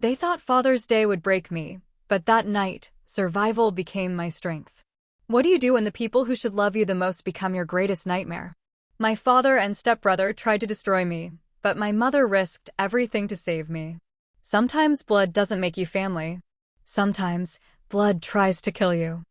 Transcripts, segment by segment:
They thought Father's Day would break me, but that night, survival became my strength. What do you do when the people who should love you the most become your greatest nightmare? My father and stepbrother tried to destroy me, but my mother risked everything to save me. Sometimes blood doesn't make you family. Sometimes blood tries to kill you.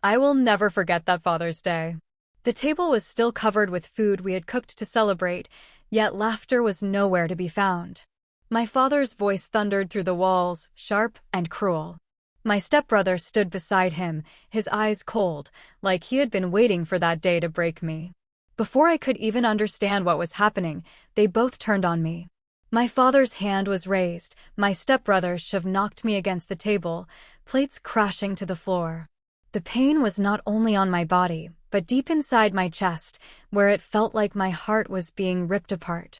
I will never forget that Father's Day. The table was still covered with food we had cooked to celebrate, yet laughter was nowhere to be found. My father's voice thundered through the walls, sharp and cruel. My stepbrother stood beside him, his eyes cold, like he had been waiting for that day to break me. Before I could even understand what was happening, they both turned on me. My father's hand was raised, my stepbrother's shove knocked me against the table, plates crashing to the floor. The pain was not only on my body, but deep inside my chest, where it felt like my heart was being ripped apart.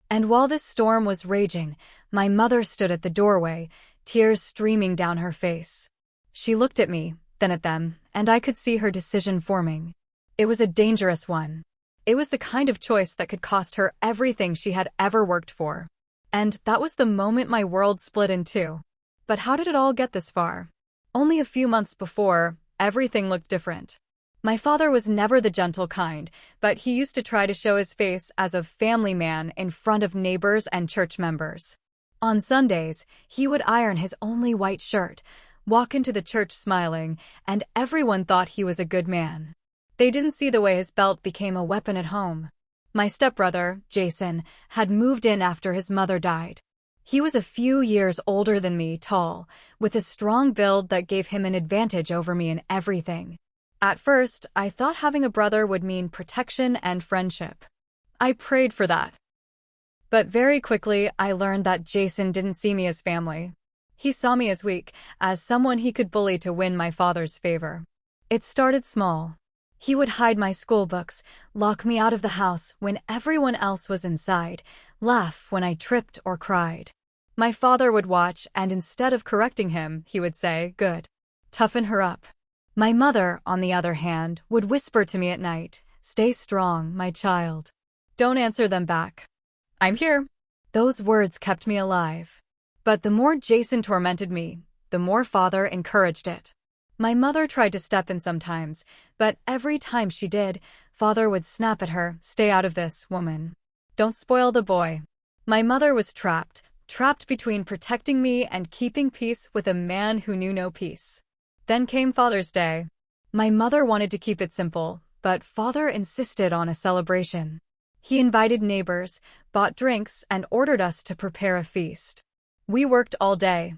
And while this storm was raging, my mother stood at the doorway, tears streaming down her face. She looked at me, then at them, and I could see her decision forming. It was a dangerous one. It was the kind of choice that could cost her everything she had ever worked for. And that was the moment my world split in two. But how did it all get this far? Only a few months before, everything looked different. My father was never the gentle kind, but he used to try to show his face as a family man in front of neighbors and church members. On Sundays, he would iron his only white shirt, walk into the church smiling, and everyone thought he was a good man. They didn't see the way his belt became a weapon at home. My stepbrother, Jason, had moved in after his mother died. He was a few years older than me, tall, with a strong build that gave him an advantage over me in everything. At first, I thought having a brother would mean protection and friendship. I prayed for that. But very quickly, I learned that Jason didn't see me as family. He saw me as weak, as someone he could bully to win my father's favor. It started small. He would hide my school books, lock me out of the house when everyone else was inside, laugh when I tripped or cried. My father would watch, and instead of correcting him, he would say, "Good. Toughen her up." My mother, on the other hand, would whisper to me at night, "Stay strong, my child. Don't answer them back. I'm here." Those words kept me alive. But the more Jason tormented me, the more Father encouraged it. My mother tried to step in sometimes, but every time she did, Father would snap at her, "Stay out of this, woman. Don't spoil the boy." My mother was trapped between protecting me and keeping peace with a man who knew no peace. Then came Father's Day. My mother wanted to keep it simple, but Father insisted on a celebration. He invited neighbors, bought drinks, and ordered us to prepare a feast. We worked all day.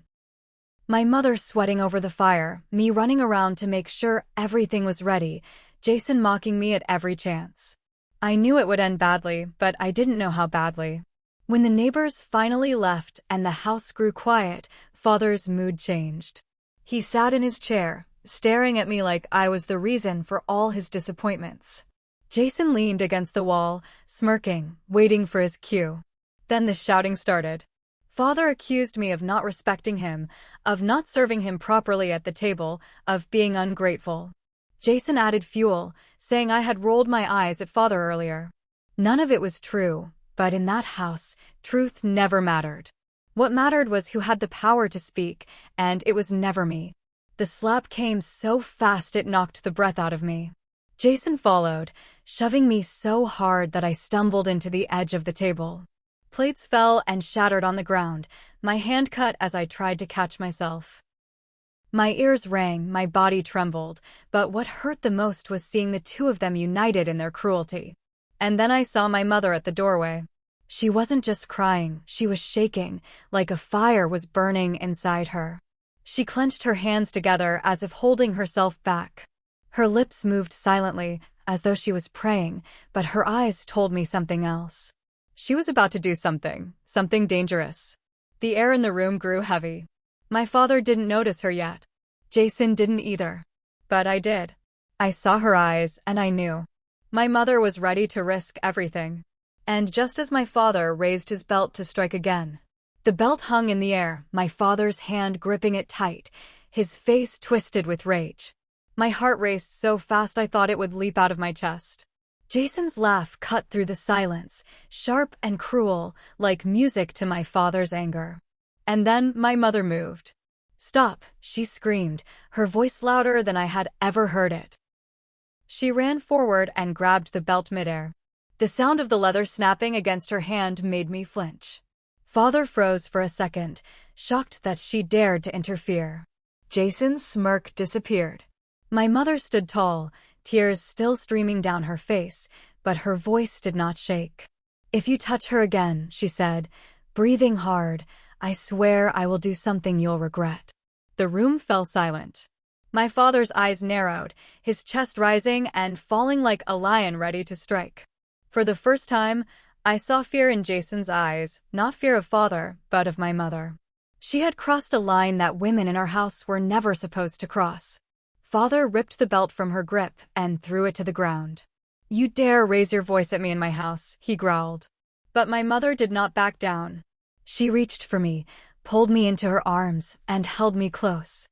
My mother sweating over the fire, me running around to make sure everything was ready, Jason mocking me at every chance. I knew it would end badly, but I didn't know how badly. When the neighbors finally left and the house grew quiet, Father's mood changed. He sat in his chair, staring at me like I was the reason for all his disappointments. Jason leaned against the wall, smirking, waiting for his cue. Then the shouting started. Father accused me of not respecting him, of not serving him properly at the table, of being ungrateful. Jason added fuel, saying I had rolled my eyes at Father earlier. None of it was true, but in that house, truth never mattered. What mattered was who had the power to speak, and it was never me. The slap came so fast it knocked the breath out of me. Jason followed, shoving me so hard that I stumbled into the edge of the table. Plates fell and shattered on the ground, my hand cut as I tried to catch myself. My ears rang, my body trembled, but what hurt the most was seeing the two of them united in their cruelty. And then I saw my mother at the doorway. She wasn't just crying, she was shaking, like a fire was burning inside her. She clenched her hands together as if holding herself back. Her lips moved silently, as though she was praying, but her eyes told me something else. She was about to do something dangerous. The air in the room grew heavy. My father didn't notice her yet. Jason didn't either. But I did. I saw her eyes, and I knew. My mother was ready to risk everything. And just as my father raised his belt to strike again, the belt hung in the air, my father's hand gripping it tight, his face twisted with rage. My heart raced so fast I thought it would leap out of my chest. Jason's laugh cut through the silence, sharp and cruel, like music to my father's anger. And then my mother moved. "Stop," she screamed, her voice louder than I had ever heard it. She ran forward and grabbed the belt midair. The sound of the leather snapping against her hand made me flinch. Father froze for a second, shocked that she dared to interfere. Jason's smirk disappeared. My mother stood tall, tears still streaming down her face, but her voice did not shake. "If you touch her again," she said, breathing hard, "I swear I will do something you'll regret." The room fell silent. My father's eyes narrowed, his chest rising and falling like a lion ready to strike. For the first time, I saw fear in Jason's eyes, not fear of father, but of my mother. She had crossed a line that women in our house were never supposed to cross. Father ripped the belt from her grip and threw it to the ground. "You dare raise your voice at me in my house," he growled. But my mother did not back down. She reached for me, pulled me into her arms, and held me close.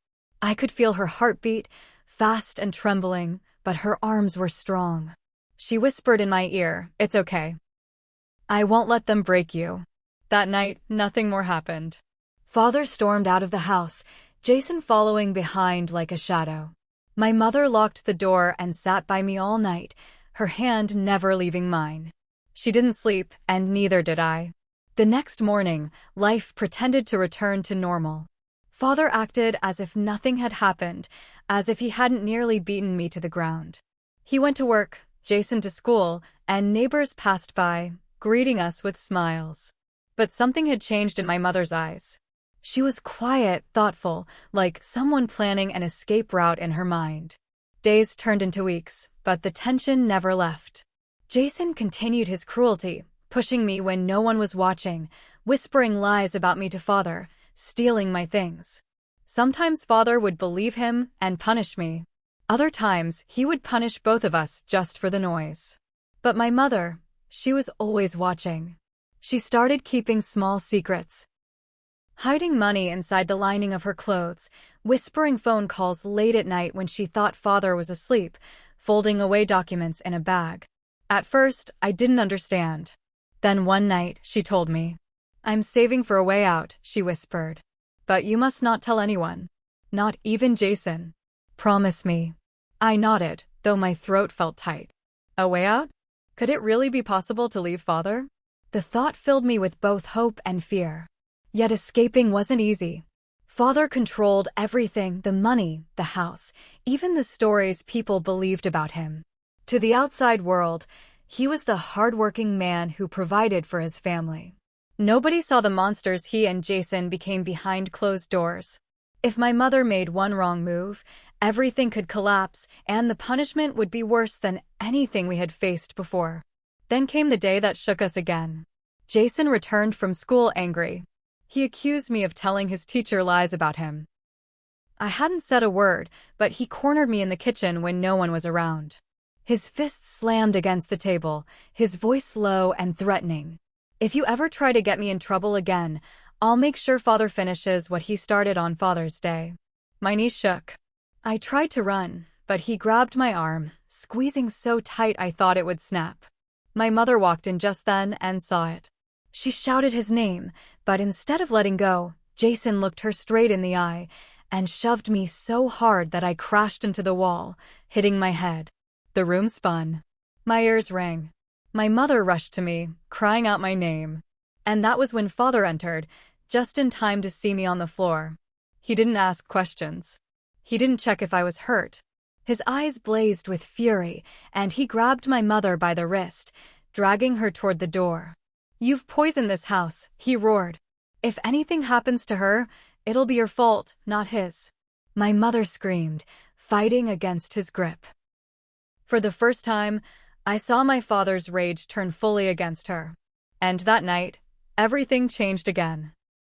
I could feel her heartbeat, fast and trembling, but her arms were strong. She whispered in my ear, "It's okay. I won't let them break you." That night, nothing more happened. Father stormed out of the house, Jason following behind like a shadow. My mother locked the door and sat by me all night, her hand never leaving mine. She didn't sleep, and neither did I. The next morning, life pretended to return to normal. Father acted as if nothing had happened, as if he hadn't nearly beaten me to the ground. He went to work, Jason to school, and neighbors passed by, greeting us with smiles. But something had changed in my mother's eyes. She was quiet, thoughtful, like someone planning an escape route in her mind. Days turned into weeks, but the tension never left. Jason continued his cruelty, pushing me when no one was watching, whispering lies about me to father, stealing my things. Sometimes father would believe him and punish me. Other times, he would punish both of us just for the noise. But my mother, she was always watching. She started keeping small secrets, hiding money inside the lining of her clothes, whispering phone calls late at night when she thought father was asleep, folding away documents in a bag. At first, I didn't understand. Then one night, she told me. "I'm saving for a way out," she whispered. "But you must not tell anyone. Not even Jason. Promise me." I nodded, though my throat felt tight. A way out? Could it really be possible to leave father? The thought filled me with both hope and fear. Yet escaping wasn't easy. Father controlled everything, the money, the house, even the stories people believed about him. To the outside world, he was the hardworking man who provided for his family. Nobody saw the monsters he and Jason became behind closed doors. If my mother made one wrong move, everything could collapse, and the punishment would be worse than anything we had faced before. Then came the day that shook us again. Jason returned from school angry. He accused me of telling his teacher lies about him. I hadn't said a word, but he cornered me in the kitchen when no one was around. His fists slammed against the table, his voice low and threatening. "If you ever try to get me in trouble again, I'll make sure father finishes what he started on Father's Day." My knees shook. I tried to run, but he grabbed my arm, squeezing so tight I thought it would snap. My mother walked in just then and saw it. She shouted his name, but instead of letting go, Jason looked her straight in the eye and shoved me so hard that I crashed into the wall, hitting my head. The room spun. My ears rang. My mother rushed to me, crying out my name. And that was when father entered, just in time to see me on the floor. He didn't ask questions. He didn't check if I was hurt. His eyes blazed with fury, and he grabbed my mother by the wrist, dragging her toward the door. "You've poisoned this house," he roared. "If anything happens to her, it'll be your fault, not his." My mother screamed, fighting against his grip. For the first time, I saw my father's rage turn fully against her. And that night, everything changed again.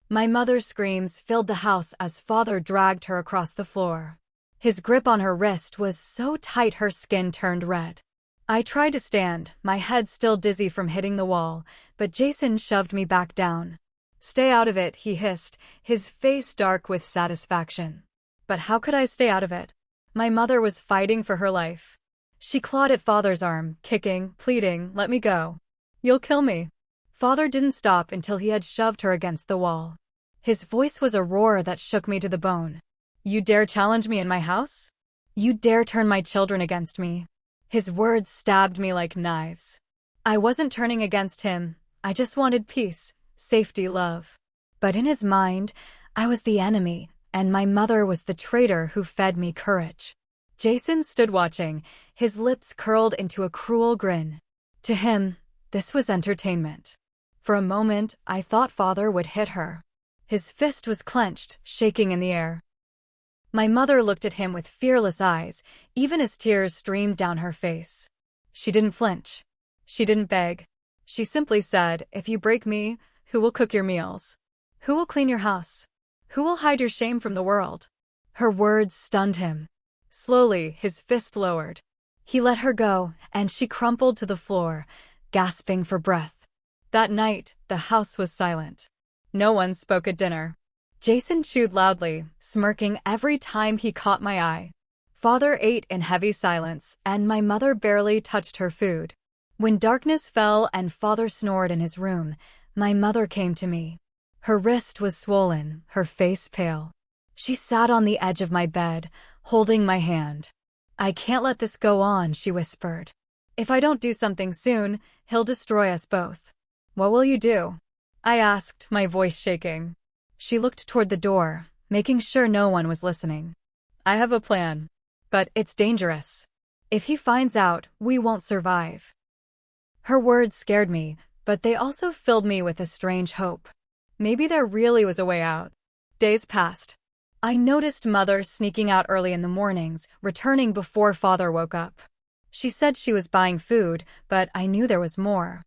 My mother's screams filled the house as father dragged her across the floor. His grip on her wrist was so tight her skin turned red. I tried to stand, my head still dizzy from hitting the wall, but Jason shoved me back down. "Stay out of it," he hissed, his face dark with satisfaction. But how could I stay out of it? My mother was fighting for her life. She clawed at father's arm, kicking, pleading, "Let me go. You'll kill me." Father didn't stop until he had shoved her against the wall. His voice was a roar that shook me to the bone. You dare challenge me in my house? You dare turn my children against me? His words stabbed me like knives. I wasn't turning against him. I just wanted peace, safety, love. But in his mind, I was the enemy, and my mother was the traitor who fed me courage. Jason stood watching, his lips curled into a cruel grin. To him, this was entertainment. For a moment, I thought father would hit her. His fist was clenched, shaking in the air. My mother looked at him with fearless eyes, even as tears streamed down her face. She didn't flinch. She didn't beg. She simply said, if you break me, who will cook your meals? Who will clean your house? Who will hide your shame from the world? Her words stunned him. Slowly, his fist lowered. He let her go, and she crumpled to the floor, gasping for breath. That night, the house was silent. No one spoke at dinner. Jason chewed loudly, smirking every time he caught my eye. Father ate in heavy silence, and my mother barely touched her food. When darkness fell and father snored in his room, my mother came to me. Her wrist was swollen, her face pale. She sat on the edge of my bed, holding my hand. I can't let this go on, she whispered. If I don't do something soon, he'll destroy us both. What will you do? I asked, my voice shaking. She looked toward the door, making sure no one was listening. I have a plan. But it's dangerous. If he finds out, we won't survive. Her words scared me, but they also filled me with a strange hope. Maybe there really was a way out. Days passed. I noticed Mother sneaking out early in the mornings, returning before Father woke up. She said she was buying food, but I knew there was more.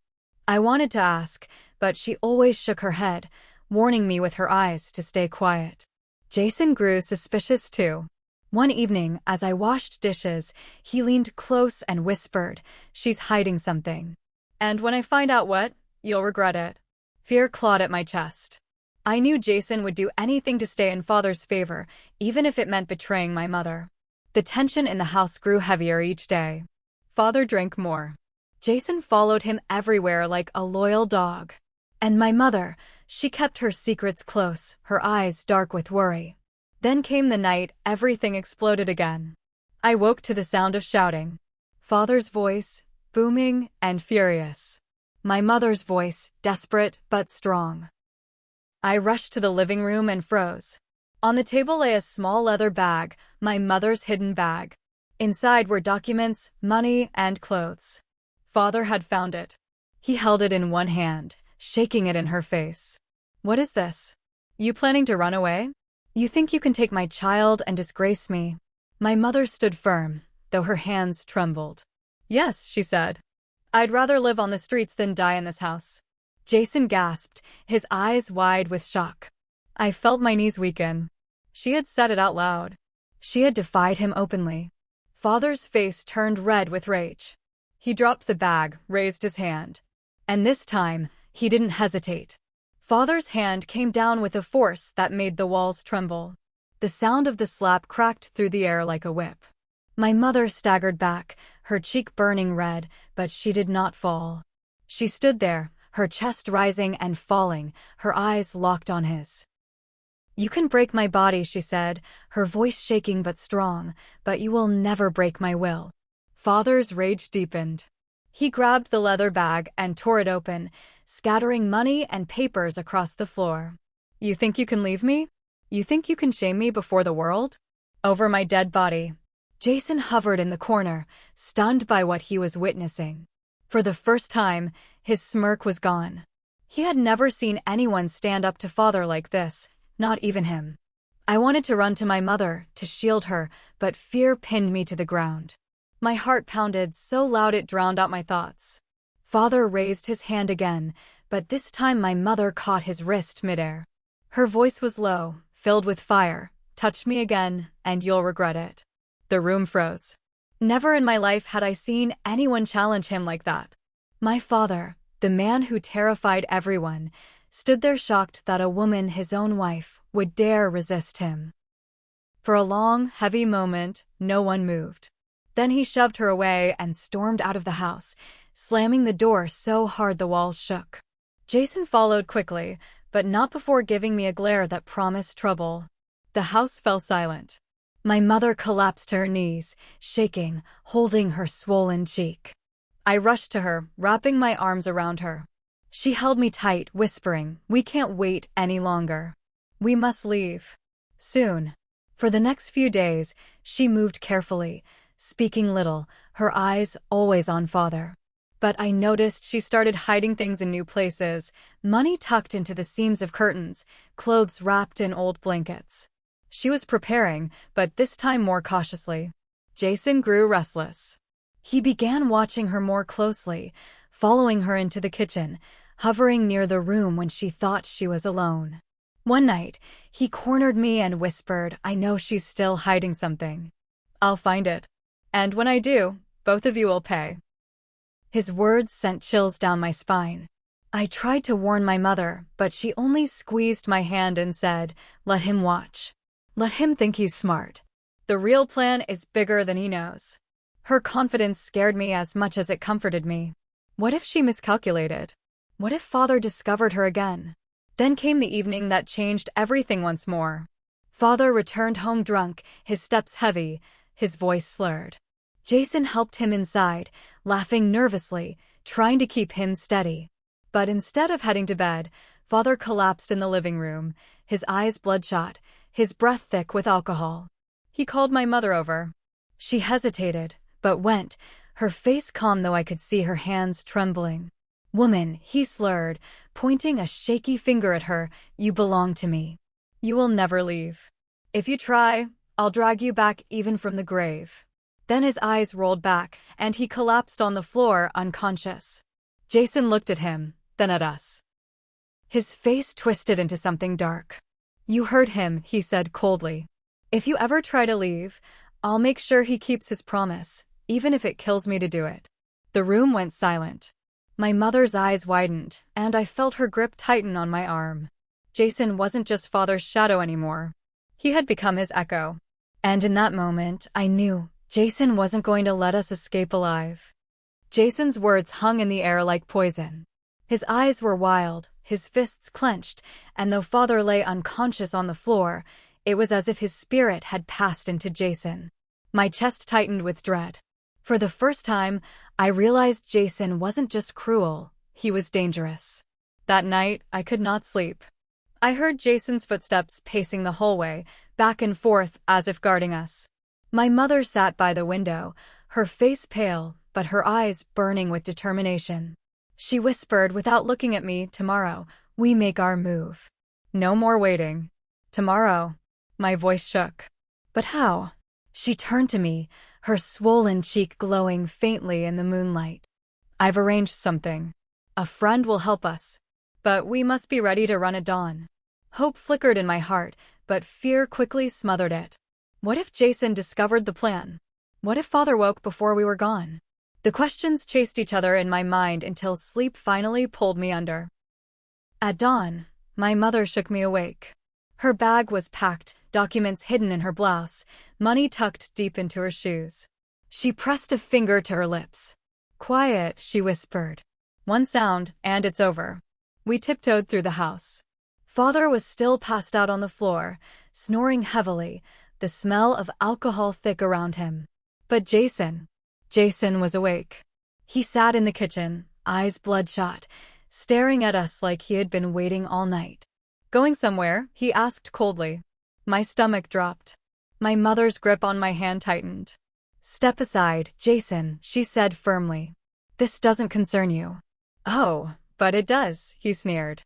I wanted to ask, but she always shook her head, warning me with her eyes to stay quiet. Jason grew suspicious too. One evening, as I washed dishes, he leaned close and whispered, "She's hiding something. And when I find out what, you'll regret it." Fear clawed at my chest. I knew Jason would do anything to stay in Father's favor, even if it meant betraying my mother. The tension in the house grew heavier each day. Father drank more. Jason followed him everywhere like a loyal dog. And my mother, she kept her secrets close, her eyes dark with worry. Then came the night everything exploded again. I woke to the sound of shouting. Father's voice, booming and furious. My mother's voice, desperate but strong. I rushed to the living room and froze. On the table lay a small leather bag, my mother's hidden bag. Inside were documents, money, and clothes. Father had found it. He held it in one hand, shaking it in her face. What is this? You planning to run away? You think you can take my child and disgrace me? My mother stood firm, though her hands trembled. Yes, she said. I'd rather live on the streets than die in this house. Jason gasped, his eyes wide with shock. I felt my knees weaken. She had said it out loud. She had defied him openly. Father's face turned red with rage. He dropped the bag, raised his hand. And this time, he didn't hesitate. Father's hand came down with a force that made the walls tremble. The sound of the slap cracked through the air like a whip. My mother staggered back, her cheek burning red, but she did not fall. She stood there, her chest rising and falling, her eyes locked on his. You can break my body, she said, her voice shaking but strong, but you will never break my will. Father's rage deepened. He grabbed the leather bag and tore it open, scattering money and papers across the floor. You think you can leave me? You think you can shame me before the world? Over my dead body. Jason hovered in the corner, stunned by what he was witnessing. For the first time, his smirk was gone. He had never seen anyone stand up to Father like this, not even him. I wanted to run to my mother, to shield her, but fear pinned me to the ground. My heart pounded so loud it drowned out my thoughts. Father raised his hand again, but this time my mother caught his wrist midair. Her voice was low, filled with fire. Touch me again, and you'll regret it. The room froze. Never in my life had I seen anyone challenge him like that. My father, the man who terrified everyone, stood there shocked that a woman, his own wife, would dare resist him. For a long, heavy moment, no one moved. Then he shoved her away and stormed out of the house, slamming the door so hard the walls shook. Jason followed quickly, but not before giving me a glare that promised trouble. The house fell silent. My mother collapsed to her knees, shaking, holding her swollen cheek. I rushed to her, wrapping my arms around her. She held me tight, whispering, "We can't wait any longer. We must leave. Soon." For the next few days, she moved carefully, speaking little, her eyes always on Father. But I noticed she started hiding things in new places, money tucked into the seams of curtains, clothes wrapped in old blankets. She was preparing, but this time more cautiously. Jason grew restless. He began watching her more closely, following her into the kitchen, hovering near the room when she thought she was alone. One night, he cornered me and whispered, "I know she's still hiding something. I'll find it. And when I do, both of you will pay." His words sent chills down my spine. I tried to warn my mother, but she only squeezed my hand and said, "Let him watch. Let him think he's smart. The real plan is bigger than he knows." Her confidence scared me as much as it comforted me. What if she miscalculated? What if Father discovered her again? Then came the evening that changed everything once more. Father returned home drunk, his steps heavy, his voice slurred. Jason helped him inside, laughing nervously, trying to keep him steady. But instead of heading to bed, Father collapsed in the living room, his eyes bloodshot, his breath thick with alcohol. He called my mother over. She hesitated, but went, her face calm though I could see her hands trembling. "Woman," he slurred, pointing a shaky finger at her, "you belong to me. You will never leave. If you try, I'll drag you back even from the grave." Then his eyes rolled back, and he collapsed on the floor, unconscious. Jason looked at him, then at us. His face twisted into something dark. "You heard him," he said coldly. "If you ever try to leave, I'll make sure he keeps his promise, even if it kills me to do it." The room went silent. My mother's eyes widened, and I felt her grip tighten on my arm. Jason wasn't just Father's shadow anymore. He had become his echo. And in that moment, I knew Jason wasn't going to let us escape alive. Jason's words hung in the air like poison. His eyes were wild, his fists clenched, and though Father lay unconscious on the floor, it was as if his spirit had passed into Jason. My chest tightened with dread. For the first time, I realized Jason wasn't just cruel, he was dangerous. That night, I could not sleep. I heard Jason's footsteps pacing the hallway, back and forth as if guarding us. My mother sat by the window, her face pale, but her eyes burning with determination. She whispered without looking at me, "Tomorrow, we make our move. No more waiting. Tomorrow." My voice shook. "But how?" She turned to me, her swollen cheek glowing faintly in the moonlight. "I've arranged something. A friend will help us. But we must be ready to run at dawn." Hope flickered in my heart, but fear quickly smothered it. What if Jason discovered the plan? What if Father woke before we were gone? The questions chased each other in my mind until sleep finally pulled me under. At dawn, my mother shook me awake. Her bag was packed, documents hidden in her blouse, money tucked deep into her shoes. She pressed a finger to her lips. "Quiet," she whispered. "One sound, and it's over." We tiptoed through the house. Father was still passed out on the floor, snoring heavily, the smell of alcohol thick around him. But Jason was awake. He sat in the kitchen, eyes bloodshot, staring at us like he had been waiting all night. "Going somewhere?" he asked coldly. My stomach dropped. My mother's grip on my hand tightened. "Step aside, Jason," she said firmly. "This doesn't concern you." "Oh, but it does," he sneered.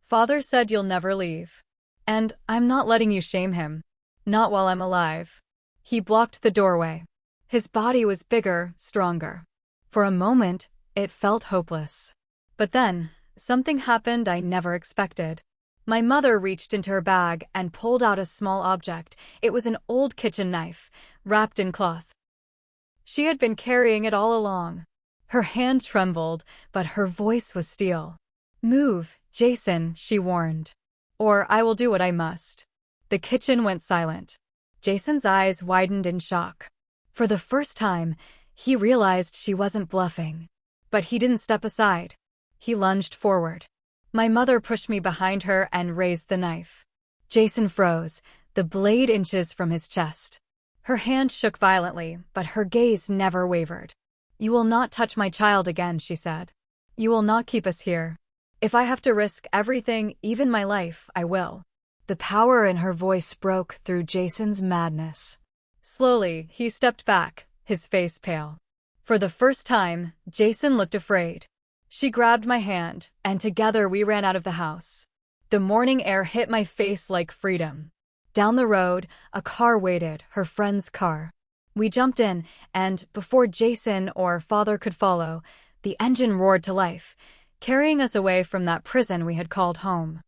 "Father said you'll never leave. And I'm not letting you shame him. Not while I'm alive." He blocked the doorway. His body was bigger, stronger. For a moment, it felt hopeless. But then, something happened I never expected. My mother reached into her bag and pulled out a small object. It was an old kitchen knife, wrapped in cloth. She had been carrying it all along. Her hand trembled, but her voice was steel. "Move, Jason," she warned. "Or I will do what I must." The kitchen went silent. Jason's eyes widened in shock. For the first time, he realized she wasn't bluffing. But he didn't step aside. He lunged forward. My mother pushed me behind her and raised the knife. Jason froze, the blade inches from his chest. Her hand shook violently, but her gaze never wavered. "You will not touch my child again," she said. "You will not keep us here. If I have to risk everything, even my life, I will." The power in her voice broke through Jason's madness. Slowly, he stepped back, his face pale. For the first time, Jason looked afraid. She grabbed my hand, and together we ran out of the house. The morning air hit my face like freedom. Down the road, a car waited, her friend's car. We jumped in, and before Jason or father could follow, the engine roared to life, carrying us away from that prison we had called home.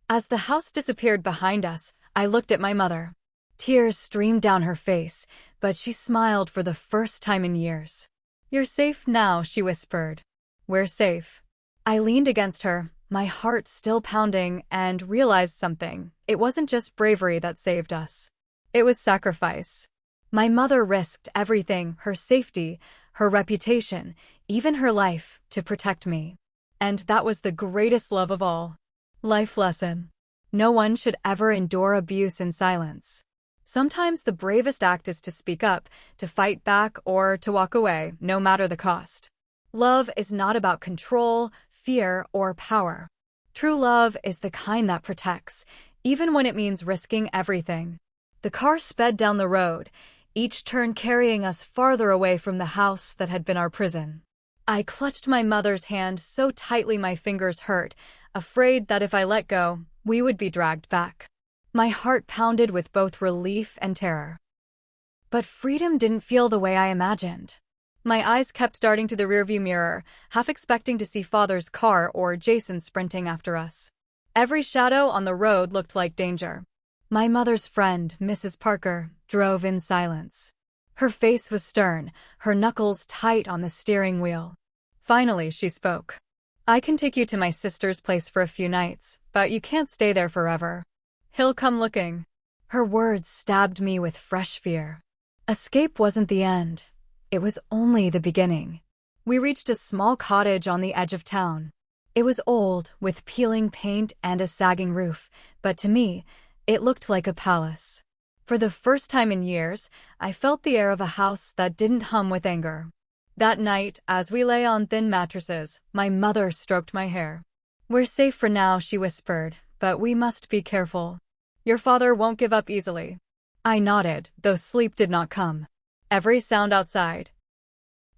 As the house disappeared behind us, I looked at my mother. Tears streamed down her face, but she smiled for the first time in years. "You're safe now," she whispered. "We're safe." I leaned against her, my heart still pounding, and realized something. It wasn't just bravery that saved us. It was sacrifice. My mother risked everything, her safety, her reputation, even her life, to protect me. And that was the greatest love of all. Life lesson. No one should ever endure abuse in silence. Sometimes the bravest act is to speak up, to fight back, or to walk away, no matter the cost. Love is not about control, fear, or power. True love is the kind that protects, even when it means risking everything. The car sped down the road, each turn carrying us farther away from the house that had been our prison. I clutched my mother's hand so tightly my fingers hurt, afraid that if I let go, we would be dragged back. My heart pounded with both relief and terror. But freedom didn't feel the way I imagined. My eyes kept darting to the rearview mirror, half expecting to see Father's car or Jason sprinting after us. Every shadow on the road looked like danger. My mother's friend, Mrs. Parker, drove in silence. Her face was stern, her knuckles tight on the steering wheel. Finally, she spoke. "I can take you to my sister's place for a few nights, but you can't stay there forever. He'll come looking." Her words stabbed me with fresh fear. Escape wasn't the end. It was only the beginning. We reached a small cottage on the edge of town. It was old, with peeling paint and a sagging roof, but to me, it looked like a palace. For the first time in years, I felt the air of a house that didn't hum with anger. That night, as we lay on thin mattresses, my mother stroked my hair. "We're safe for now," she whispered, "but we must be careful. Your father won't give up easily." I nodded, though sleep did not come. Every sound outside,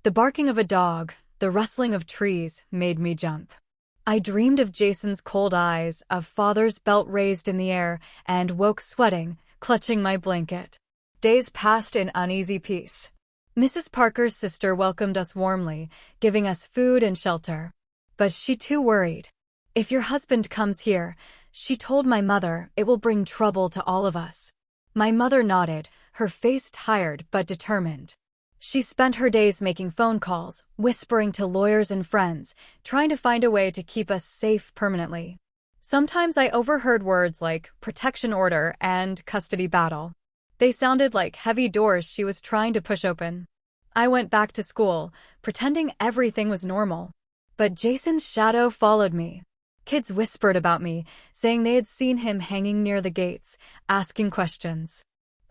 the barking of a dog, the rustling of trees, made me jump. I dreamed of Jason's cold eyes, of Father's belt raised in the air, and woke sweating, clutching my blanket. Days passed in uneasy peace. Mrs. Parker's sister welcomed us warmly, giving us food and shelter. But she too worried. "If your husband comes here," she told my mother, "it will bring trouble to all of us." My mother nodded, her face tired but determined. She spent her days making phone calls, whispering to lawyers and friends, trying to find a way to keep us safe permanently. Sometimes I overheard words like protection order and custody battle. They sounded like heavy doors she was trying to push open. I went back to school, pretending everything was normal. But Jason's shadow followed me. Kids whispered about me, saying they had seen him hanging near the gates, asking questions.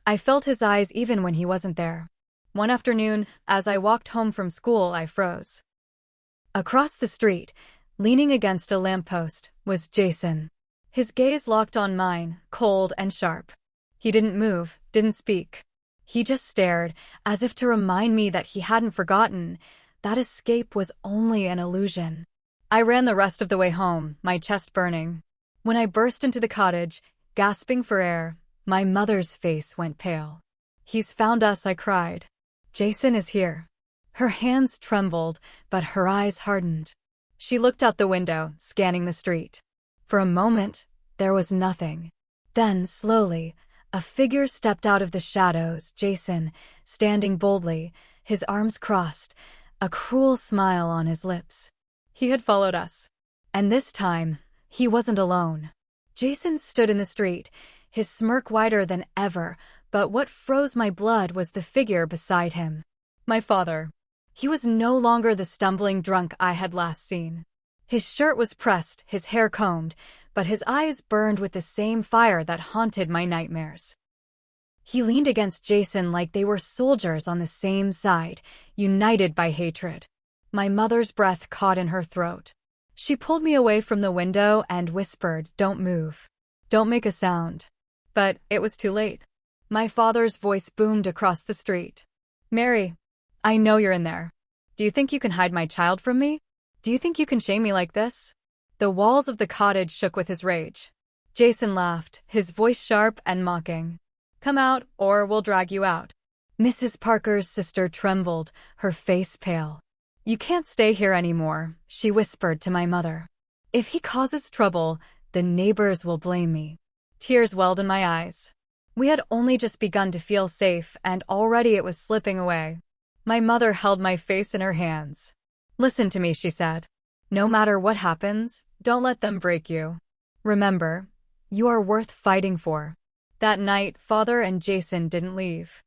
I felt his eyes even when he wasn't there. One afternoon, as I walked home from school, I froze. Across the street, leaning against a lamppost, was Jason. His gaze locked on mine, cold and sharp. He didn't move, didn't speak. He just stared, as if to remind me that he hadn't forgotten, that escape was only an illusion. I ran the rest of the way home, my chest burning. When I burst into the cottage, gasping for air, my mother's face went pale. "He's found us," I cried. "Jason is here." Her hands trembled, but her eyes hardened. She looked out the window, scanning the street. For a moment, there was nothing. Then, slowly, a figure stepped out of the shadows, Jason, standing boldly, his arms crossed, a cruel smile on his lips. He had followed us. And this time, he wasn't alone. Jason stood in the street, his smirk wider than ever, but what froze my blood was the figure beside him. My father. He was no longer the stumbling drunk I had last seen. His shirt was pressed, his hair combed, but his eyes burned with the same fire that haunted my nightmares. He leaned against Jason like they were soldiers on the same side, united by hatred. My mother's breath caught in her throat. She pulled me away from the window and whispered, "Don't move. Don't make a sound." But it was too late. My father's voice boomed across the street. "Mary, I know you're in there. Do you think you can hide my child from me? Do you think you can shame me like this?" The walls of the cottage shook with his rage. Jason laughed, his voice sharp and mocking. "Come out, or we'll drag you out." Mrs. Parker's sister trembled, her face pale. "You can't stay here anymore," she whispered to my mother. "If he causes trouble, the neighbors will blame me." Tears welled in my eyes. We had only just begun to feel safe, and already it was slipping away. My mother held my face in her hands. "Listen to me," she said. "No matter what happens, don't let them break you. Remember, you are worth fighting for." That night, Father and Jason didn't leave.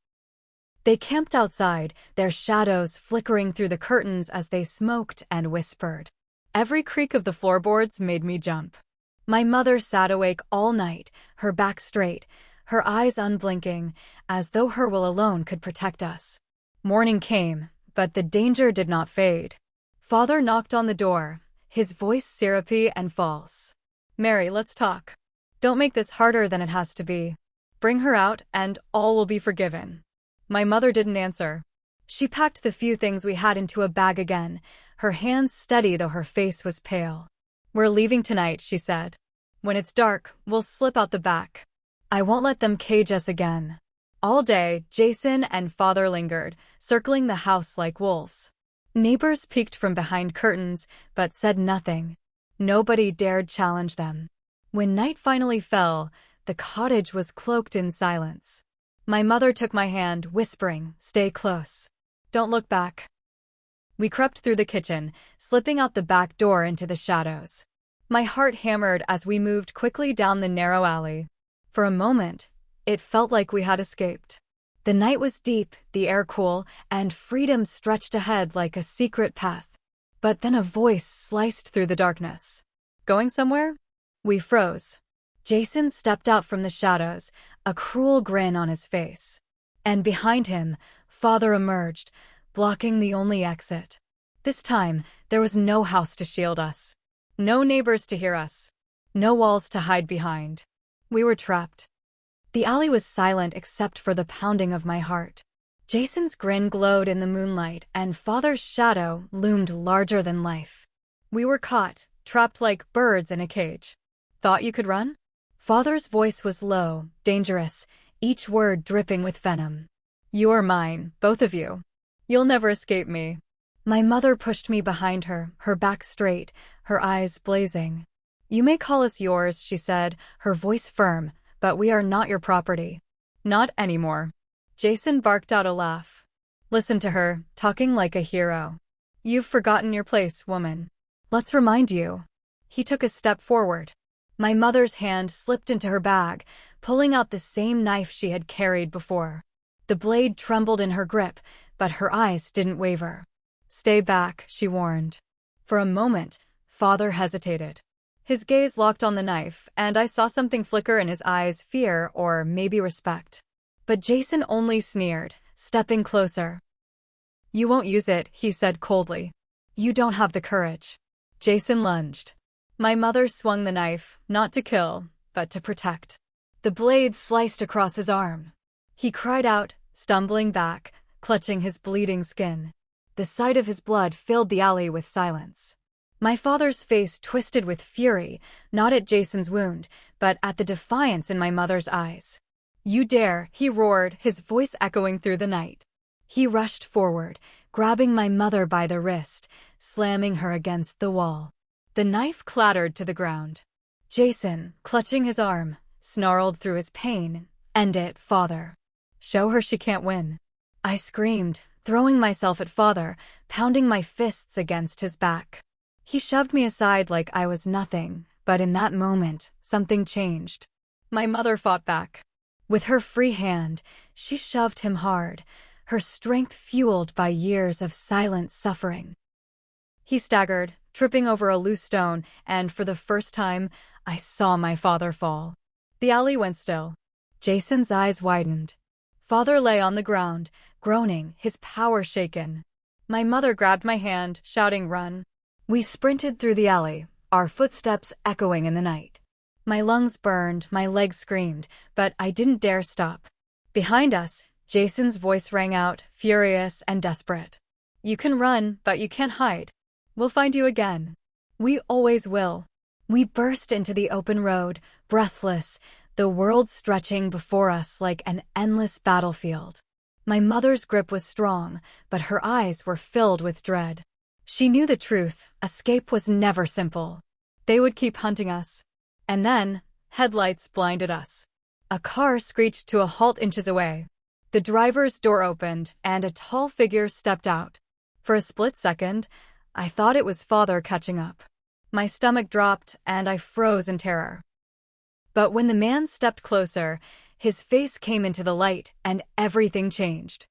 They camped outside, their shadows flickering through the curtains as they smoked and whispered. Every creak of the floorboards made me jump. My mother sat awake all night, her back straight, her eyes unblinking, as though her will alone could protect us. Morning came, but the danger did not fade. Father knocked on the door, his voice syrupy and false. "Mary, let's talk. Don't make this harder than it has to be. Bring her out, and all will be forgiven." My mother didn't answer. She packed the few things we had into a bag again, her hands steady though her face was pale. "We're leaving tonight," she said. "When it's dark, we'll slip out the back. I won't let them cage us again." All day, Jason and Father lingered, circling the house like wolves. Neighbors peeked from behind curtains, but said nothing. Nobody dared challenge them. When night finally fell, the cottage was cloaked in silence. My mother took my hand, whispering, "Stay close. Don't look back." We crept through the kitchen, slipping out the back door into the shadows. My heart hammered as we moved quickly down the narrow alley. For a moment, it felt like we had escaped. The night was deep, the air cool, and freedom stretched ahead like a secret path. But then a voice sliced through the darkness. "Going somewhere?" We froze. Jason stepped out from the shadows, a cruel grin on his face. And behind him, Father emerged, blocking the only exit. This time, there was no house to shield us. No neighbors to hear us. No walls to hide behind. We were trapped. The alley was silent except for the pounding of my heart. Jason's grin glowed in the moonlight, and Father's shadow loomed larger than life. We were caught, trapped like birds in a cage. "Thought you could run?" Father's voice was low, dangerous, each word dripping with venom. "You are mine, both of you. You'll never escape me." My mother pushed me behind her, her back straight, her eyes blazing. "You may call us yours," she said, her voice firm, "but we are not your property." "Not anymore." Jason barked out a laugh. "Listen to her, talking like a hero. You've forgotten your place, woman. Let's remind you." He took a step forward. My mother's hand slipped into her bag, pulling out the same knife she had carried before. The blade trembled in her grip, but her eyes didn't waver. "Stay back," she warned. For a moment, Father hesitated. His gaze locked on the knife, and I saw something flicker in his eyes, fear or maybe respect. But Jason only sneered, stepping closer. "You won't use it," he said coldly. "You don't have the courage." Jason lunged. My mother swung the knife, not to kill, but to protect. The blade sliced across his arm. He cried out, stumbling back, clutching his bleeding skin. The sight of his blood filled the alley with silence. My father's face twisted with fury, not at Jason's wound, but at the defiance in my mother's eyes. "You dare," he roared, his voice echoing through the night. He rushed forward, grabbing my mother by the wrist, slamming her against the wall. The knife clattered to the ground. Jason, clutching his arm, snarled through his pain, "End it, Father. Show her she can't win." I screamed, throwing myself at Father, pounding my fists against his back. He shoved me aside like I was nothing, but in that moment, something changed. My mother fought back. With her free hand, she shoved him hard, her strength fueled by years of silent suffering. He staggered, tripping over a loose stone, and for the first time, I saw my father fall. The alley went still. Jason's eyes widened. Father lay on the ground, groaning, his power shaken. My mother grabbed my hand, shouting, "Run." We sprinted through the alley, our footsteps echoing in the night. My lungs burned, my legs screamed, but I didn't dare stop. Behind us, Jason's voice rang out, furious and desperate. "You can run, but you can't hide. We'll find you again. We always will." We burst into the open road, breathless, the world stretching before us like an endless battlefield. My mother's grip was strong, but her eyes were filled with dread. She knew the truth: escape was never simple. They would keep hunting us. And then, headlights blinded us. A car screeched to a halt inches away. The driver's door opened, and a tall figure stepped out. For a split second, I thought it was Father catching up. My stomach dropped, and I froze in terror. But when the man stepped closer, his face came into the light, and everything changed.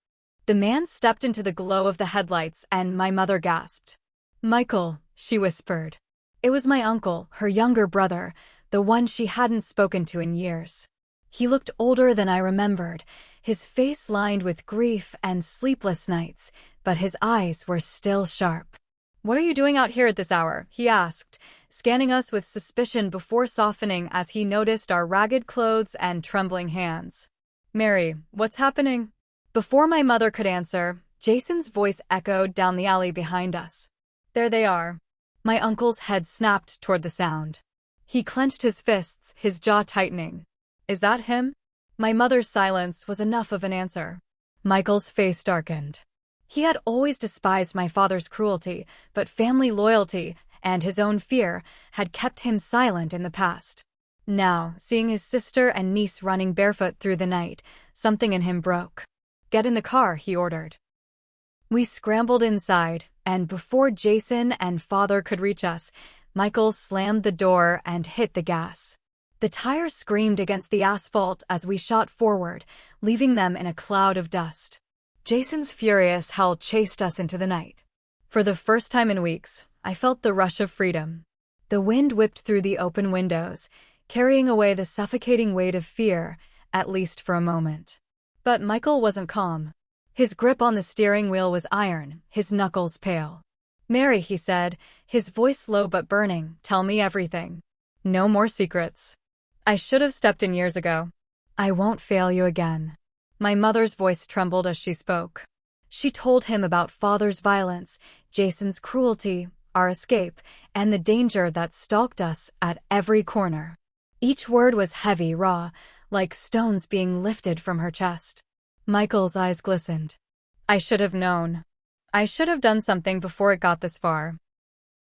The man stepped into the glow of the headlights, and my mother gasped. "Michael," she whispered. It was my uncle, her younger brother, the one she hadn't spoken to in years. He looked older than I remembered, his face lined with grief and sleepless nights, but his eyes were still sharp. "What are you doing out here at this hour?" he asked, scanning us with suspicion before softening as he noticed our ragged clothes and trembling hands. "Mary, what's happening?" Before my mother could answer, Jason's voice echoed down the alley behind us. "There they are." My uncle's head snapped toward the sound. He clenched his fists, his jaw tightening. "Is that him?" My mother's silence was enough of an answer. Michael's face darkened. He had always despised my father's cruelty, but family loyalty and his own fear had kept him silent in the past. Now, seeing his sister and niece running barefoot through the night, something in him broke. "Get in the car," he ordered. We scrambled inside, and before Jason and Father could reach us, Michael slammed the door and hit the gas. The tires screamed against the asphalt as we shot forward, leaving them in a cloud of dust. Jason's furious howl chased us into the night. For the first time in weeks, I felt the rush of freedom. The wind whipped through the open windows, carrying away the suffocating weight of fear, at least for a moment. But Michael wasn't calm. His grip on the steering wheel was iron, his knuckles pale. "Mary," he said, his voice low but burning, "tell me everything. No more secrets. I should have stepped in years ago. I won't fail you again." My mother's voice trembled as she spoke. She told him about Father's violence, Jason's cruelty, our escape, and the danger that stalked us at every corner. Each word was heavy, raw, like stones being lifted from her chest. Michael's eyes glistened. "I should have known. I should have done something before it got this far."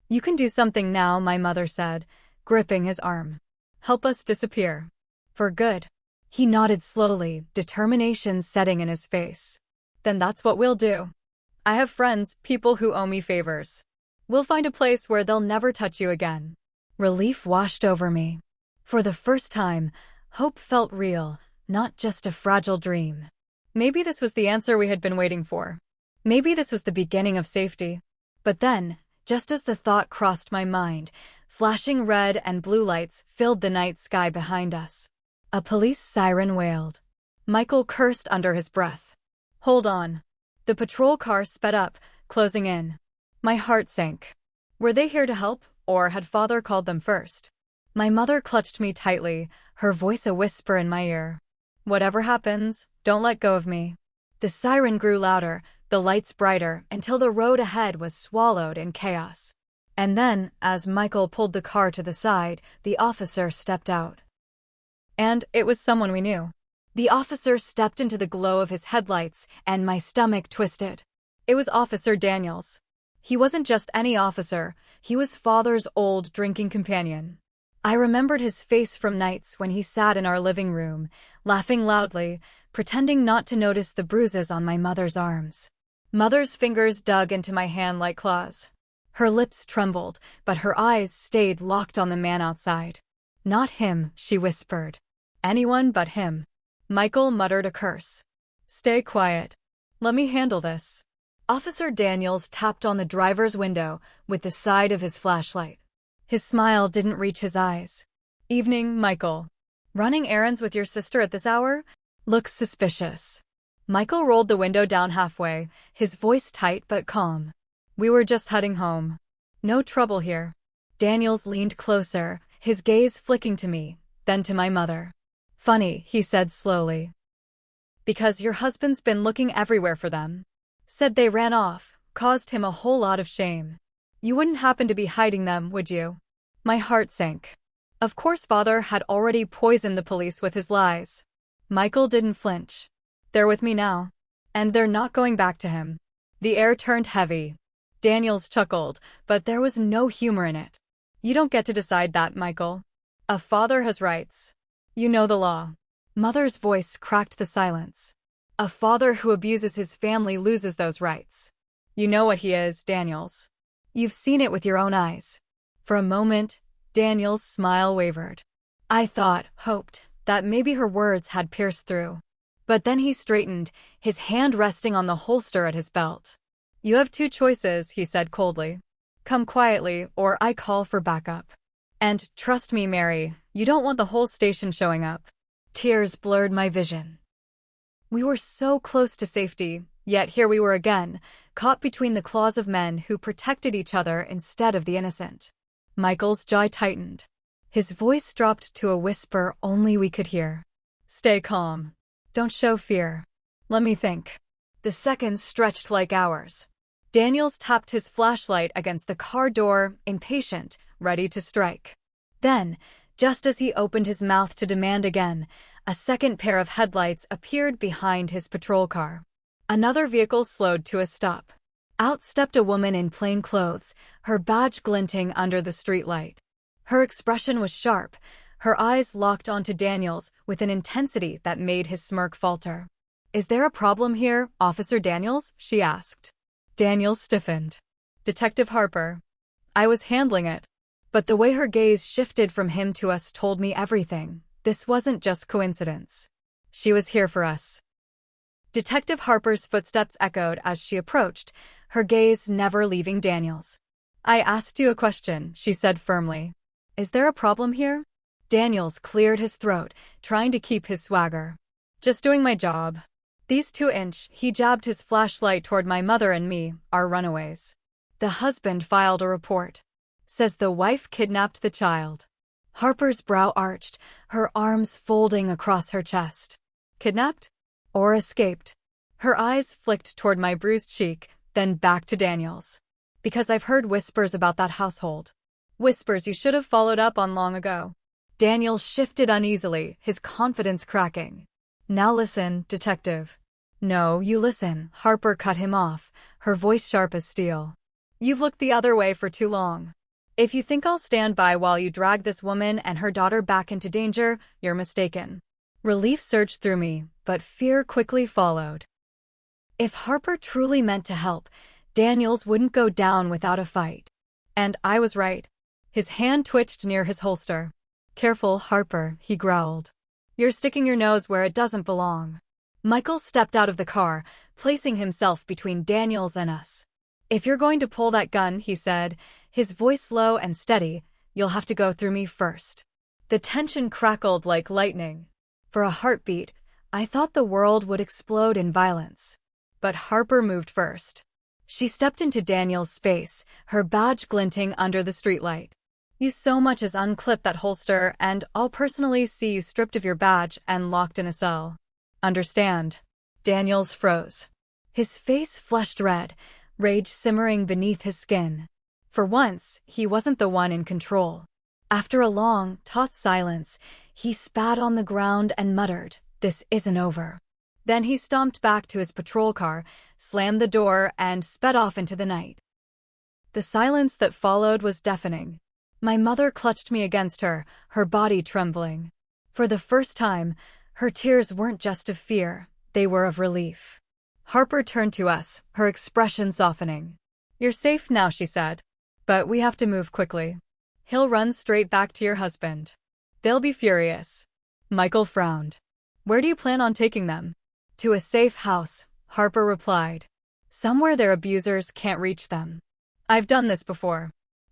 "You can do something now," my mother said, gripping his arm. "Help us disappear. For good." He nodded slowly, determination setting in his face. "Then that's what we'll do. I have friends, people who owe me favors. We'll find a place where they'll never touch you again." Relief washed over me. For the first time, hope felt real, not just a fragile dream. Maybe this was the answer we had been waiting for. Maybe this was the beginning of safety. But then, just as the thought crossed my mind, flashing red and blue lights filled the night sky behind us. A police siren wailed. Michael cursed under his breath. "Hold on." The patrol car sped up, closing in. My heart sank. Were they here to help, or had Father called them first? My mother clutched me tightly, her voice a whisper in my ear. "Whatever happens, don't let go of me." The siren grew louder, the lights brighter, until the road ahead was swallowed in chaos. And then, as Michael pulled the car to the side, the officer stepped out. And it was someone we knew. The officer stepped into the glow of his headlights, and my stomach twisted. It was Officer Daniels. He wasn't just any officer, he was Father's old drinking companion. I remembered his face from nights when he sat in our living room, laughing loudly, pretending not to notice the bruises on my mother's arms. Mother's fingers dug into my hand like claws. Her lips trembled, but her eyes stayed locked on the man outside. "Not him," she whispered. "Anyone but him." Michael muttered a curse. "Stay quiet. Let me handle this." Officer Daniels tapped on the driver's window with the side of his flashlight. His smile didn't reach his eyes. Evening, Michael. Running errands with your sister at this hour? Looks suspicious. Michael rolled the window down halfway, his voice tight but calm. We were just heading home. No trouble here. Daniels leaned closer, his gaze flicking to me, then to my mother. Funny, he said slowly. Because your husband's been looking everywhere for them. Said they ran off, caused him a whole lot of shame. You wouldn't happen to be hiding them, would you? My heart sank. Of course father had already poisoned the police with his lies. Michael didn't flinch. They're with me now. And they're not going back to him. The air turned heavy. Daniels chuckled, but there was no humor in it. You don't get to decide that, Michael. A father has rights. You know the law. Mother's voice cracked the silence. A father who abuses his family loses those rights. You know what he is, Daniels. You've seen it with your own eyes. For a moment, Daniels' smile wavered. I hoped, that maybe her words had pierced through. But then he straightened, his hand resting on the holster at his belt. You have two choices, he said coldly. Come quietly, or I call for backup. And trust me, Mary, you don't want the whole station showing up. Tears blurred my vision. We were so close to safety, yet here we were again, caught between the claws of men who protected each other instead of the innocent. Michael's jaw tightened. His voice dropped to a whisper only we could hear. Stay calm. Don't show fear. Let me think. The seconds stretched like hours. Daniels tapped his flashlight against the car door, impatient, ready to strike. Then, just as he opened his mouth to demand again, a second pair of headlights appeared behind his patrol car. Another vehicle slowed to a stop. Out stepped a woman in plain clothes, her badge glinting under the streetlight. Her expression was sharp, her eyes locked onto Daniels with an intensity that made his smirk falter. Is there a problem here, Officer Daniels? She asked. Daniels stiffened. Detective Harper. I was handling it. But the way her gaze shifted from him to us told me everything. This wasn't just coincidence. She was here for us. Detective Harper's footsteps echoed as she approached, her gaze never leaving Daniels. I asked you a question, she said firmly. Is there a problem here? Daniels cleared his throat, trying to keep his swagger. Just doing my job. These 2-inch, he jabbed his flashlight toward my mother and me, our runaways. The husband filed a report. Says the wife kidnapped the child. Harper's brow arched, her arms folding across her chest. Kidnapped? Or escaped? Her eyes flicked toward my bruised cheek, then back to Daniels. Because I've heard whispers about that household. Whispers you should have followed up on long ago. Daniels shifted uneasily, his confidence cracking. Now listen, detective. No, you listen, Harper cut him off, her voice sharp as steel. You've looked the other way for too long. If you think I'll stand by while you drag this woman and her daughter back into danger, you're mistaken. Relief surged through me, but fear quickly followed. If Harper truly meant to help, Daniels wouldn't go down without a fight. And I was right. His hand twitched near his holster. Careful, Harper, he growled. You're sticking your nose where it doesn't belong. Michael stepped out of the car, placing himself between Daniels and us. If you're going to pull that gun, he said, his voice low and steady, you'll have to go through me first. The tension crackled like lightning. For a heartbeat, I thought the world would explode in violence. But Harper moved first. She stepped into Daniel's space, her badge glinting under the streetlight. You so much as unclip that holster and I'll personally see you stripped of your badge and locked in a cell. Understand? Daniels froze. His face flushed red, rage simmering beneath his skin. For once, he wasn't the one in control. After a long, taut silence, he spat on the ground and muttered, "This isn't over." Then he stomped back to his patrol car, slammed the door, and sped off into the night. The silence that followed was deafening. My mother clutched me against her, her body trembling. For the first time, her tears weren't just of fear, they were of relief. Harper turned to us, her expression softening. "You're safe now," she said. "But we have to move quickly. He'll run straight back to your husband. They'll be furious." Michael frowned. "Where do you plan on taking them?" "To a safe house," Harper replied. somewhere their abusers can't reach them. I've done this before.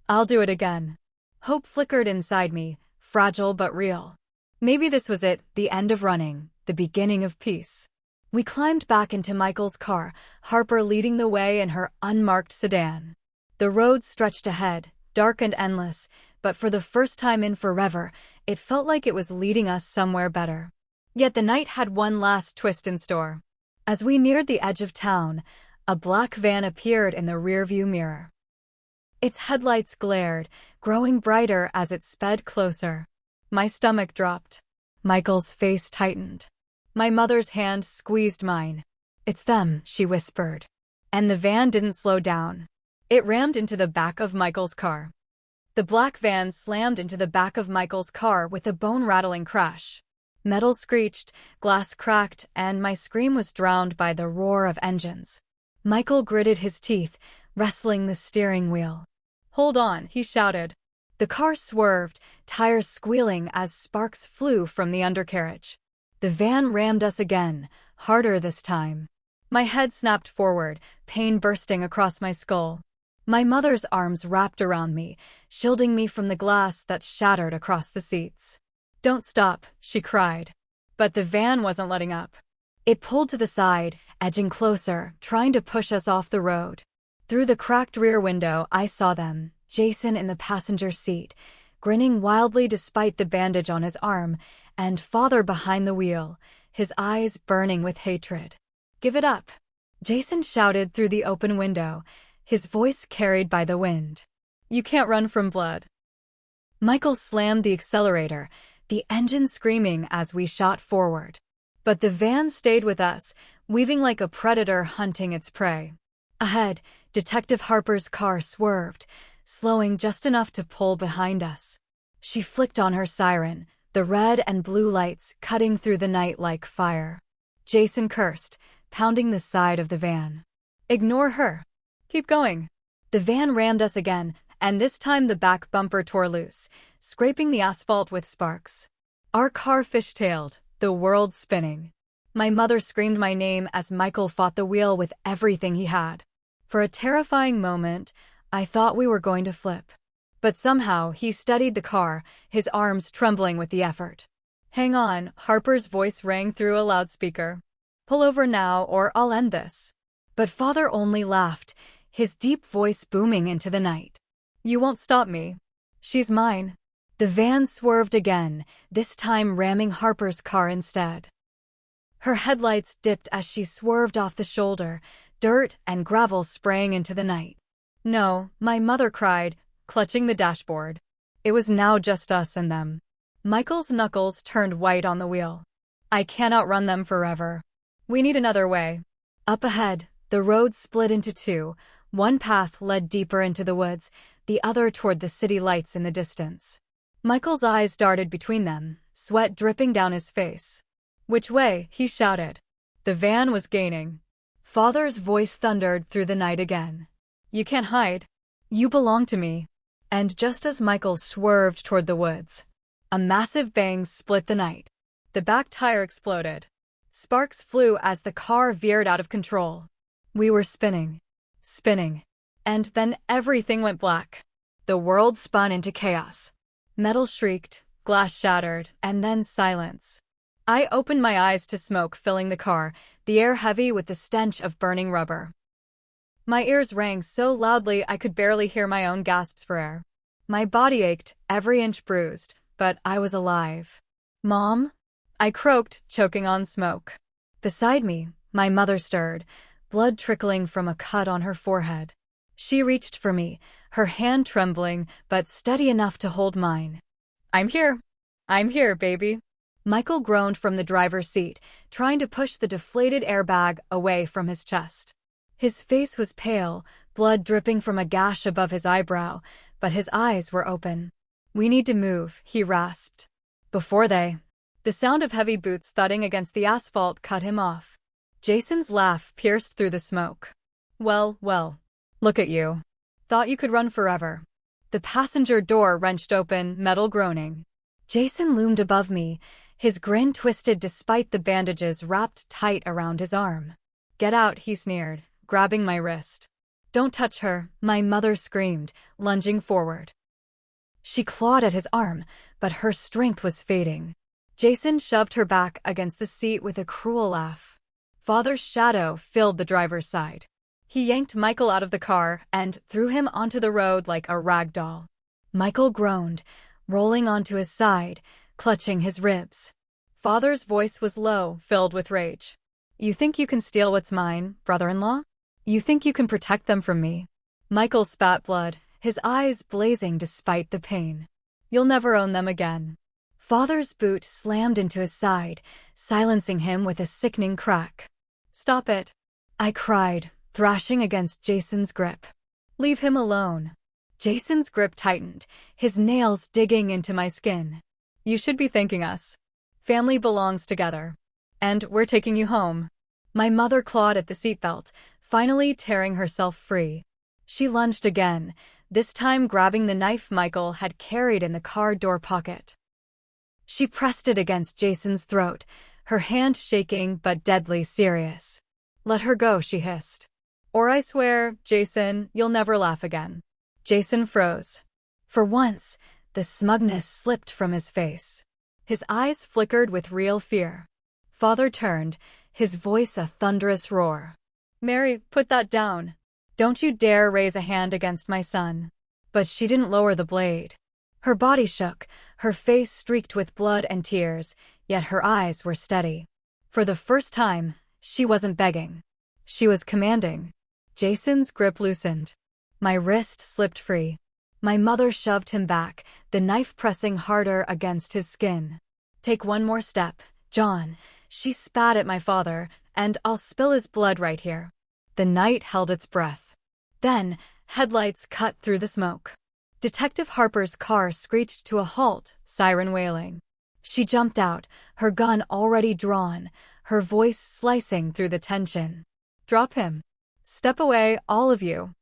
I'll do it again. Hope flickered inside me, fragile but real. Maybe this was it, the end of running, the beginning of peace. We climbed back into Michael's car, Harper leading the way in her unmarked sedan. The road stretched ahead, dark and endless, but for the first time in forever, it felt like it was leading us somewhere better. Yet the night had one last twist in store. As we neared the edge of town, a black van appeared in the rearview mirror. Its headlights glared, growing brighter as it sped closer. My stomach dropped. Michael's face tightened. My mother's hand squeezed mine. "It's them," she whispered. And the van didn't slow down. It rammed into the back of Michael's car. The black van slammed into the back of Michael's car with a bone-rattling crash. Metal screeched, glass cracked, and my scream was drowned by the roar of engines. Michael gritted his teeth, wrestling the steering wheel. "Hold on," he shouted. The car swerved, tires squealing as sparks flew from the undercarriage. The van rammed us again, harder this time. My head snapped forward, pain bursting across my skull. My mother's arms wrapped around me, shielding me from the glass that shattered across the seats. "Don't stop," she cried. But the van wasn't letting up. It pulled to the side, edging closer, trying to push us off the road. Through the cracked rear window, I saw them, Jason in the passenger seat, grinning wildly despite the bandage on his arm, and Father behind the wheel, his eyes burning with hatred. "Give it up," Jason shouted through the open window, his voice carried by the wind. "You can't run from blood." Michael slammed the accelerator, the engine screaming as we shot forward. But the van stayed with us, weaving like a predator hunting its prey. Ahead, Detective Harper's car swerved, slowing just enough to pull behind us. She flicked on her siren, the red and blue lights cutting through the night like fire. Jason cursed, pounding the side of the van. "Ignore her. Keep going." The van rammed us again, and this time the back bumper tore loose, scraping the asphalt with sparks. Our car fishtailed, the world spinning. My mother screamed my name as Michael fought the wheel with everything he had. For a terrifying moment, I thought we were going to flip. But somehow he steadied the car, his arms trembling with the effort. "Hang on," Harper's voice rang through a loudspeaker. "Pull over now or I'll end this." But Father only laughed, his deep voice booming into the night. "You won't stop me. She's mine." The van swerved again, this time ramming Harper's car instead. Her headlights dipped as she swerved off the shoulder, dirt and gravel spraying into the night. "No," my mother cried, clutching the dashboard. It was now just us and them. Michael's knuckles turned white on the wheel. "I can't outrun them forever. We need another way." Up ahead, the road split into two. One path led deeper into the woods, the other toward the city lights in the distance. Michael's eyes darted between them, sweat dripping down his face. "Which way?" he shouted. The van was gaining. Father's voice thundered through the night again. "You can't hide. You belong to me." And just as Michael swerved toward the woods, a massive bang split the night. The back tire exploded. Sparks flew as the car veered out of control. We were spinning. And then everything went black. The world spun into chaos. Metal shrieked, glass shattered, and then silence. I opened my eyes to smoke filling the car, the air heavy with the stench of burning rubber. My ears rang so loudly I could barely hear my own gasps for air. My body ached, every inch bruised, but I was alive. "Mom?" I croaked, choking on smoke. Beside me, my mother stirred, blood trickling from a cut on her forehead. She reached for me, her hand trembling, but steady enough to hold mine. I'm here, baby." Michael groaned from the driver's seat, trying to push the deflated airbag away from his chest. His face was pale, blood dripping from a gash above his eyebrow, but his eyes were open. "We need to move," he rasped. Before the sound of heavy boots thudding against the asphalt cut him off. Jason's laugh pierced through the smoke. Well, look at you. Thought you could run forever." The passenger door wrenched open, metal groaning. Jason loomed above me, his grin twisted despite the bandages wrapped tight around his arm. "Get out," he sneered, grabbing my wrist. "Don't touch her," my mother screamed, lunging forward. She clawed at his arm, but her strength was fading. Jason shoved her back against the seat with a cruel laugh. Father's shadow filled the driver's side. He yanked Michael out of the car and threw him onto the road like a rag doll. Michael groaned, rolling onto his side, clutching his ribs. Father's voice was low, filled with rage. "You think you can steal what's mine, brother-in-law? You think you can protect them from me?" Michael spat blood, his eyes blazing despite the pain. "You'll never own them again." Father's boot slammed into his side, silencing him with a sickening crack. "Stop it," I cried, thrashing against Jason's grip. "Leave him alone." Jason's grip tightened, his nails digging into my skin. "You should be thanking us. Family belongs together. And we're taking you home." My mother clawed at the seatbelt, finally tearing herself free. She lunged again, this time grabbing the knife Michael had carried in the car door pocket. She pressed it against Jason's throat, her hand shaking but deadly serious. "Let her go," she hissed. "Or I swear, Jason, you'll never laugh again." Jason froze. For once, the smugness slipped from his face. His eyes flickered with real fear. Father turned, his voice a thunderous roar. "Mary, put that down. Don't you dare raise a hand against my son." But she didn't lower the blade. Her body shook, her face streaked with blood and tears, yet her eyes were steady. For the first time, she wasn't begging. She was commanding. Jason's grip loosened. My wrist slipped free. My mother shoved him back, the knife pressing harder against his skin. "Take one more step, John," she spat at my father, "and I'll spill his blood right here." The night held its breath. Then, headlights cut through the smoke. Detective Harper's car screeched to a halt, siren wailing. She jumped out, her gun already drawn, her voice slicing through the tension. "Drop him. Step away, all of you."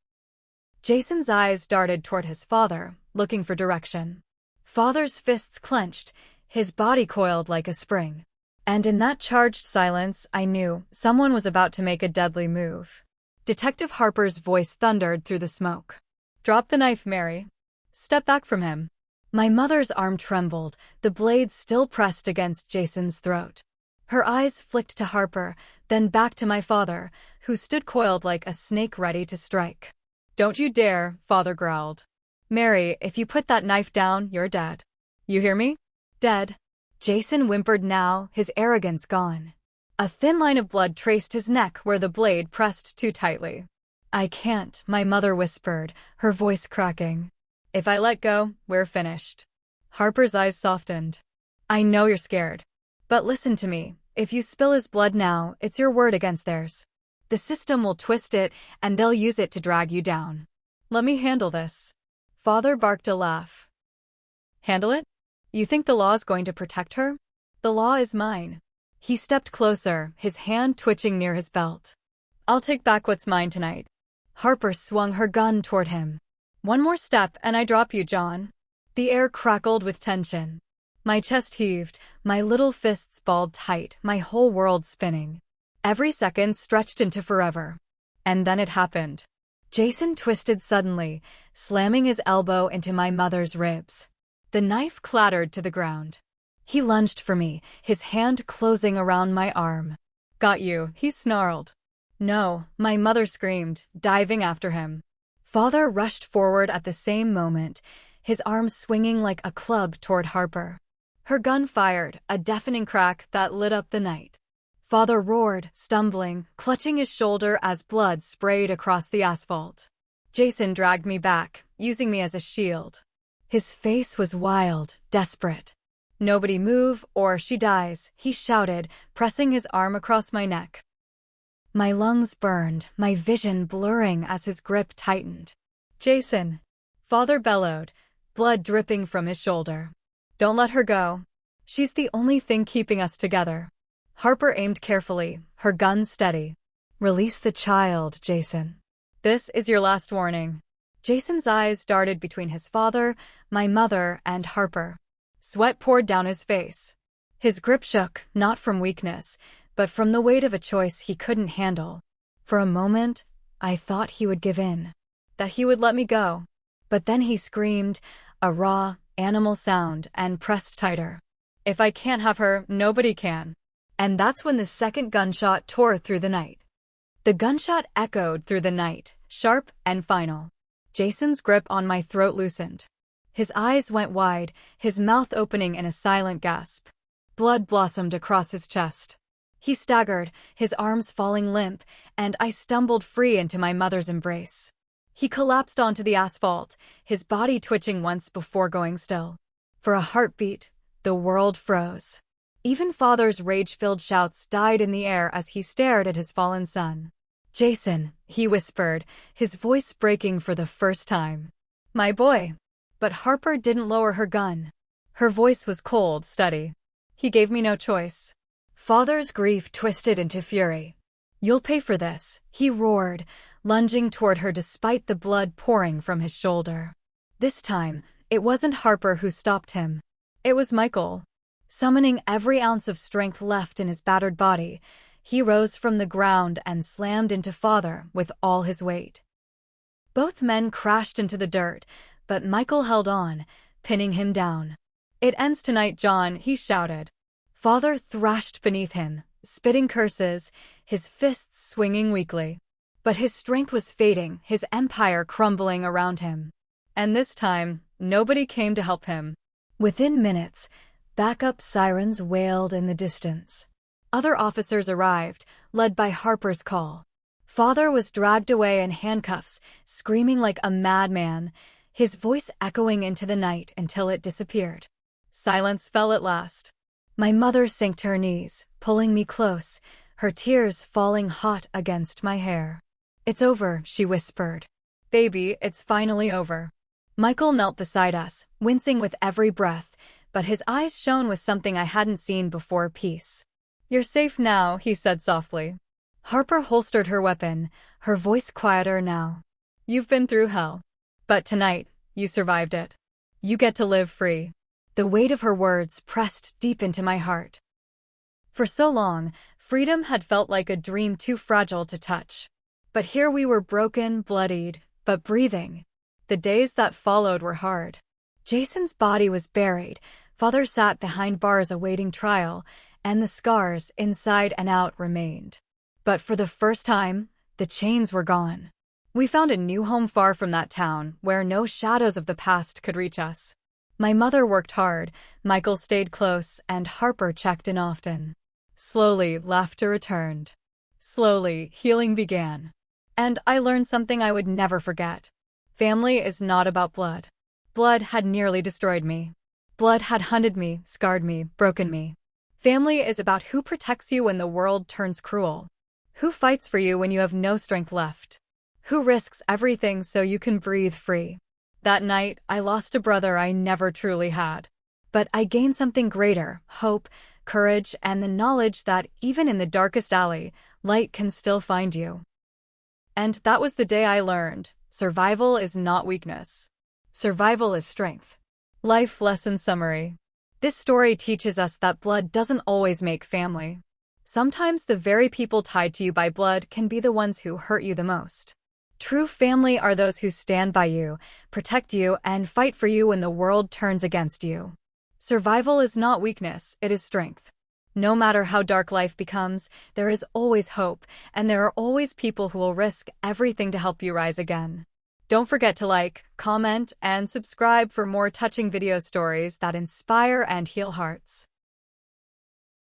Jason's eyes darted toward his father, looking for direction. Father's fists clenched, his body coiled like a spring. And in that charged silence, I knew someone was about to make a deadly move. Detective Harper's voice thundered through the smoke. "Drop the knife, Mary. Step back from him." My mother's arm trembled, the blade still pressed against Jason's throat. Her eyes flicked to Harper, then back to my father, who stood coiled like a snake ready to strike. "Don't you dare," Father growled. "Mary, if you put that knife down, you're dead. You hear me? Dead." Jason whimpered now, his arrogance gone. A thin line of blood traced his neck where the blade pressed too tightly. "I can't," my mother whispered, her voice cracking. "If I let go, we're finished." Harper's eyes softened. "I know you're scared. But listen to me. If you spill his blood now, it's your word against theirs. The system will twist it, and they'll use it to drag you down. Let me handle this." Father barked a laugh. "Handle it? You think the law's going to protect her? The law is mine." He stepped closer, his hand twitching near his belt. "I'll take back what's mine tonight." Harper swung her gun toward him. "One more step and I drop you, John." The air crackled with tension. My chest heaved, my little fists balled tight, my whole world spinning. Every second stretched into forever. And then it happened. Jason twisted suddenly, slamming his elbow into my mother's ribs. The knife clattered to the ground. He lunged for me, his hand closing around my arm. "Got you," he snarled. "No," my mother screamed, diving after him. Father rushed forward at the same moment, his arm swinging like a club toward Harper. Her gun fired, a deafening crack that lit up the night. Father roared, stumbling, clutching his shoulder as blood sprayed across the asphalt. Jason dragged me back, using me as a shield. His face was wild, desperate. "Nobody move, or she dies," he shouted, pressing his arm across my neck. My lungs burned, my vision blurring as his grip tightened. "Jason!" Father bellowed, blood dripping from his shoulder. "Don't let her go. She's the only thing keeping us together." Harper aimed carefully, her gun steady. "Release the child, Jason. This is your last warning." Jason's eyes darted between his father, my mother, and Harper. Sweat poured down his face. His grip shook, not from weakness, but from the weight of a choice he couldn't handle. For a moment, I thought he would give in, that he would let me go. But then he screamed, a raw, animal sound, and pressed tighter. If I can't have her, nobody can. And that's when the second gunshot tore through the night. The gunshot echoed through the night, sharp and final. Jason's grip on my throat loosened. His eyes went wide, his mouth opening in a silent gasp. Blood blossomed across his chest. He staggered, his arms falling limp, and I stumbled free into my mother's embrace. He collapsed onto the asphalt, his body twitching once before going still. For a heartbeat, the world froze. Even Father's rage-filled shouts died in the air as he stared at his fallen son. Jason, he whispered, his voice breaking for the first time. My boy. But Harper didn't lower her gun. Her voice was cold, steady. He gave me no choice. Father's grief twisted into fury. You'll pay for this, he roared, lunging toward her despite the blood pouring from his shoulder. This time, it wasn't Harper who stopped him. It was Michael. Summoning every ounce of strength left in his battered body, he rose from the ground and slammed into Father with all his weight. Both men crashed into the dirt, but Michael held on, pinning him down. It ends tonight, John, he shouted. Father thrashed beneath him, spitting curses, his fists swinging weakly. But his strength was fading, his empire crumbling around him. And this time, nobody came to help him. Within minutes, backup sirens wailed in the distance. Other officers arrived, led by Harper's call. Father was dragged away in handcuffs, screaming like a madman, his voice echoing into the night until it disappeared. Silence fell at last. My mother sank to her knees, pulling me close, her tears falling hot against my hair. It's over, she whispered. Baby, it's finally over. Michael knelt beside us, wincing with every breath, but his eyes shone with something I hadn't seen before: peace. You're safe now, he said softly. Harper holstered her weapon, her voice quieter now. You've been through hell. But tonight, you survived it. You get to live free. The weight of her words pressed deep into my heart. For so long, freedom had felt like a dream too fragile to touch. But here we were, broken, bloodied, but breathing. The days that followed were hard. Jason's body was buried, Father sat behind bars awaiting trial, and the scars, inside and out, remained. But for the first time, the chains were gone. We found a new home far from that town, where no shadows of the past could reach us. My mother worked hard, Michael stayed close, and Harper checked in often. Slowly, laughter returned. Slowly, healing began. And I learned something I would never forget. Family is not about blood. Blood had nearly destroyed me. Blood had hunted me, scarred me, broken me. Family is about who protects you when the world turns cruel. Who fights for you when you have no strength left. Who risks everything so you can breathe free. That night, I lost a brother I never truly had. But I gained something greater: hope, courage, and the knowledge that even in the darkest alley, light can still find you. And that was the day I learned, survival is not weakness. Survival is strength. Life lesson summary. This story teaches us that blood doesn't always make family. Sometimes the very people tied to you by blood can be the ones who hurt you the most. True family are those who stand by you, protect you, and fight for you when the world turns against you. Survival is not weakness, it is strength. No matter how dark life becomes, there is always hope, and there are always people who will risk everything to help you rise again. Don't forget to like, comment, and subscribe for more touching video stories that inspire and heal hearts.